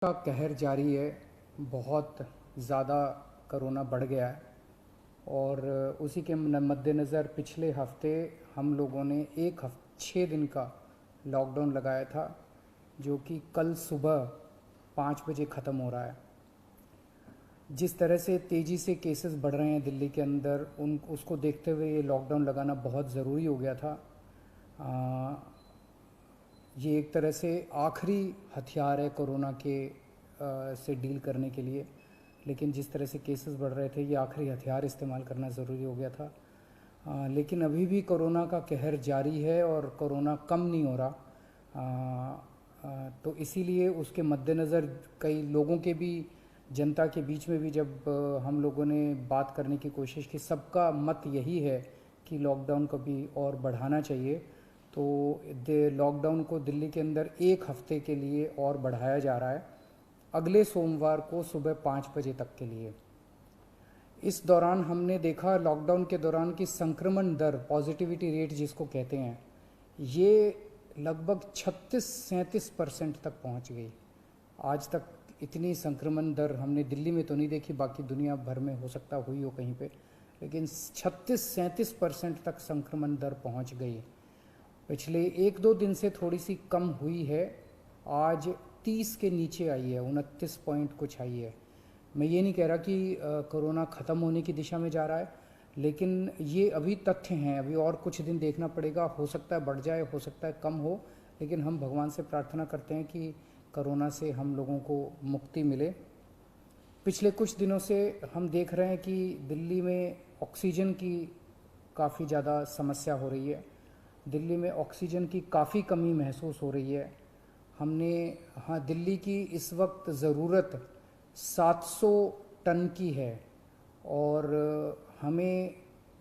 का कहर जारी है। बहुत ज़्यादा कोरोना बढ़ गया है और उसी के मद्देनज़र पिछले हफ्ते हम लोगों ने 6 दिन का लॉकडाउन लगाया था, जो कि कल सुबह 5 बजे ख़त्म हो रहा है। जिस तरह से तेज़ी से केसेस बढ़ रहे हैं दिल्ली के अंदर, उसको देखते हुए ये लॉकडाउन लगाना बहुत ज़रूरी हो गया था। ये एक तरह से आखिरी हथियार है कोरोना के से डील करने के लिए, लेकिन जिस तरह से केसेस बढ़ रहे थे ये आखिरी हथियार इस्तेमाल करना ज़रूरी हो गया था। लेकिन अभी भी कोरोना का कहर जारी है और कोरोना कम नहीं हो रहा। तो इसीलिए उसके मद्देनज़र कई लोगों के भी, जनता के बीच में भी जब हम लोगों ने बात करने की कोशिश की, सबका मत यही है कि लॉकडाउन को भी और बढ़ाना चाहिए। तो लॉकडाउन को दिल्ली के अंदर 1 हफ्ते के लिए और बढ़ाया जा रहा है, अगले सोमवार को सुबह 5 बजे तक के लिए। इस दौरान हमने देखा लॉकडाउन के दौरान की संक्रमण दर, पॉजिटिविटी रेट जिसको कहते हैं, ये लगभग 36-37% तक पहुंच गई। आज तक इतनी संक्रमण दर हमने दिल्ली में तो नहीं देखी, बाकी दुनिया भर में हो सकता हुई हो कहीं पे, लेकिन 36-37% तक संक्रमण दर पहुंच गई। पिछले 1-2 दिन से थोड़ी सी कम हुई है, आज 30 के नीचे आई है, 29 पॉइंट कुछ आई है। मैं ये नहीं कह रहा कि कोरोना ख़त्म होने की दिशा में जा रहा है, लेकिन ये अभी तथ्य हैं, अभी और कुछ दिन देखना पड़ेगा। हो सकता है बढ़ जाए, हो सकता है कम हो, लेकिन हम भगवान से प्रार्थना करते हैं कि कोरोना से हम लोगों को मुक्ति मिले। पिछले कुछ दिनों से हम देख रहे हैं कि दिल्ली में ऑक्सीजन की काफ़ी ज़्यादा समस्या हो रही है। दिल्ली में ऑक्सीजन की काफ़ी कमी महसूस हो रही है। दिल्ली की इस वक्त ज़रूरत 700 टन की है और हमें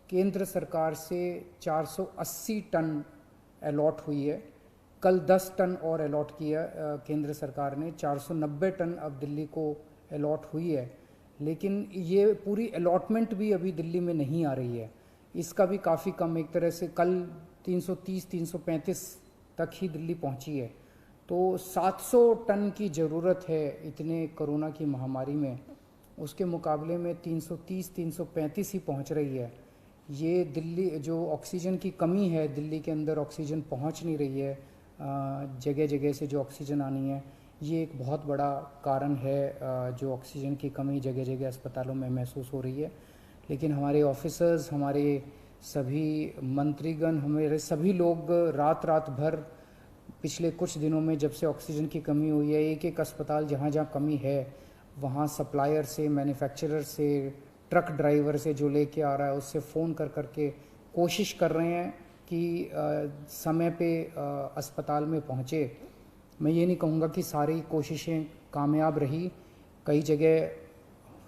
केंद्र सरकार से 480 टन अलॉट हुई है। कल 10 टन और अलॉट किया केंद्र सरकार ने, 490 टन अब दिल्ली को अलॉट हुई है। लेकिन ये पूरी अलॉटमेंट भी अभी दिल्ली में नहीं आ रही है, इसका भी काफ़ी कम, एक तरह से कल 330-335 तक ही दिल्ली पहुंची है। तो 700 टन की ज़रूरत है इतने कोरोना की महामारी में, उसके मुकाबले में 330-335 ही पहुंच रही है। ये दिल्ली जो ऑक्सीजन की कमी है, दिल्ली के अंदर ऑक्सीजन पहुंच नहीं रही है, जगह जगह से जो ऑक्सीजन आनी है, ये एक बहुत बड़ा कारण है जो ऑक्सीजन की कमी जगह जगह अस्पतालों में महसूस हो रही है। लेकिन हमारे ऑफिसर्स, हमारे सभी मंत्रीगण, हमारे सभी लोग रात रात भर पिछले कुछ दिनों में, जब से ऑक्सीजन की कमी हुई है, एक एक अस्पताल जहाँ जहाँ कमी है वहाँ सप्लायर से, मैन्युफैक्चरर से, ट्रक ड्राइवर से जो लेके आ रहा है उससे फ़ोन कर करके कोशिश कर रहे हैं कि समय पे अस्पताल में पहुँचे। मैं ये नहीं कहूँगा कि सारी कोशिशें कामयाब रही, कई जगह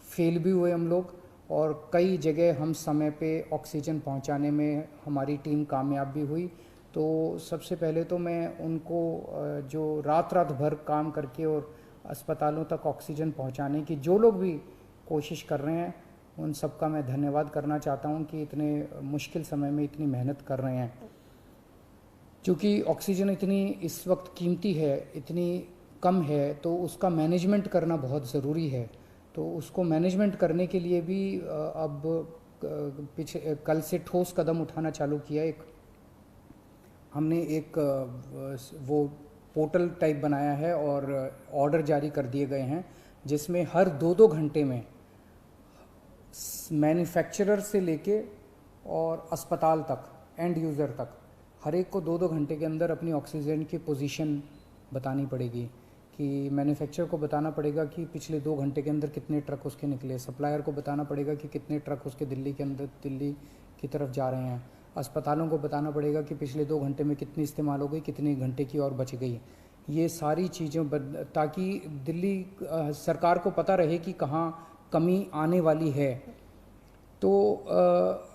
फेल भी हुए हम लोग, और कई जगह हम समय पे ऑक्सीजन पहुंचाने में हमारी टीम कामयाब भी हुई। तो सबसे पहले तो मैं उनको जो रात रात भर काम करके और अस्पतालों तक ऑक्सीजन पहुंचाने की जो लोग भी कोशिश कर रहे हैं, उन सबका मैं धन्यवाद करना चाहता हूं कि इतने मुश्किल समय में इतनी मेहनत कर रहे हैं। क्योंकि ऑक्सीजन इतनी इस वक्त कीमती है, इतनी कम है, तो उसका मैनेजमेंट करना बहुत ज़रूरी है। तो उसको मैनेजमेंट करने के लिए भी अब कल से ठोस कदम उठाना चालू किया। हमने एक वो पोर्टल टाइप बनाया है और ऑर्डर जारी कर दिए गए हैं, जिसमें हर 2-2 घंटे में मैन्युफैक्चरर से लेके और अस्पताल तक, एंड यूज़र तक, हर एक को 2-2 घंटे के अंदर अपनी ऑक्सीजन की पोजीशन बतानी पड़ेगी। कि मैन्युफैक्चरर को बताना पड़ेगा कि पिछले 2 घंटे के अंदर कितने ट्रक उसके निकले, सप्लायर को बताना पड़ेगा कि कितने ट्रक उसके दिल्ली के अंदर, दिल्ली की तरफ जा रहे हैं, अस्पतालों को बताना पड़ेगा कि पिछले 2 घंटे में कितनी इस्तेमाल हो गई, कितने घंटे की और बच गई। ये सारी चीज़ें ताकि दिल्ली सरकार को पता रहे कि कहाँ कमी आने वाली है। तो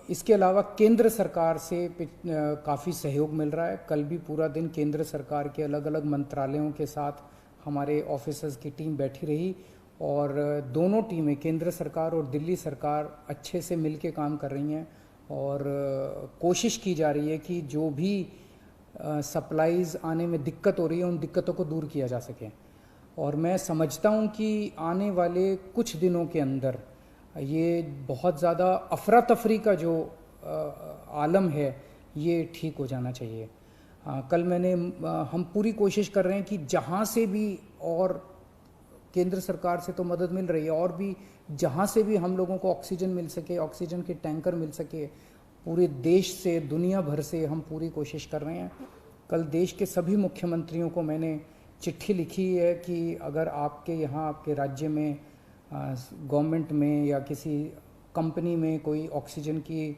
इसके अलावा केंद्र सरकार से काफ़ी सहयोग मिल रहा है। कल भी पूरा दिन केंद्र सरकार के अलग अलग मंत्रालयों के साथ हमारे ऑफिसर्स की टीम बैठी रही और दोनों टीमें, केंद्र सरकार और दिल्ली सरकार, अच्छे से मिलके काम कर रही हैं और कोशिश की जा रही है कि जो भी सप्लाईज़ आने में दिक्कत हो रही है उन दिक्कतों को दूर किया जा सके। और मैं समझता हूँ कि आने वाले कुछ दिनों के अंदर ये बहुत ज़्यादा अफरा तफरी का जो आलम है ये ठीक हो जाना चाहिए। कल हम पूरी कोशिश कर रहे हैं कि जहाँ से भी, और केंद्र सरकार से तो मदद मिल रही है, और भी जहाँ से भी हम लोगों को ऑक्सीजन मिल सके, ऑक्सीजन के टैंकर मिल सके, पूरे देश से, दुनिया भर से हम पूरी कोशिश कर रहे हैं। कल देश के सभी मुख्यमंत्रियों को मैंने चिट्ठी लिखी है कि अगर आपके यहाँ, आपके राज्य में, गवर्नमेंट में या किसी कंपनी में कोई ऑक्सीजन की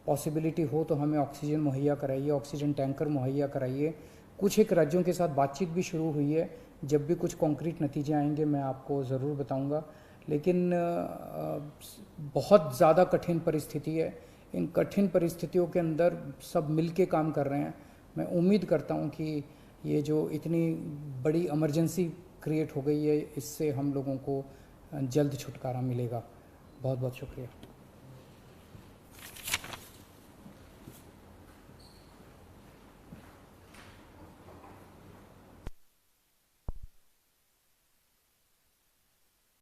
पॉसिबिलिटी हो तो हमें ऑक्सीजन मुहैया कराइए, ऑक्सीजन टैंकर मुहैया कराइए। कुछ एक राज्यों के साथ बातचीत भी शुरू हुई है, जब भी कुछ कॉन्क्रीट नतीजे आएंगे मैं आपको ज़रूर बताऊंगा। लेकिन बहुत ज़्यादा कठिन परिस्थिति है, इन कठिन परिस्थितियों के अंदर सब मिल के काम कर रहे हैं। मैं उम्मीद करता हूं कि ये जो इतनी बड़ी इमरजेंसी क्रिएट हो गई है, इससे हम लोगों को जल्द छुटकारा मिलेगा। बहुत बहुत शुक्रिया।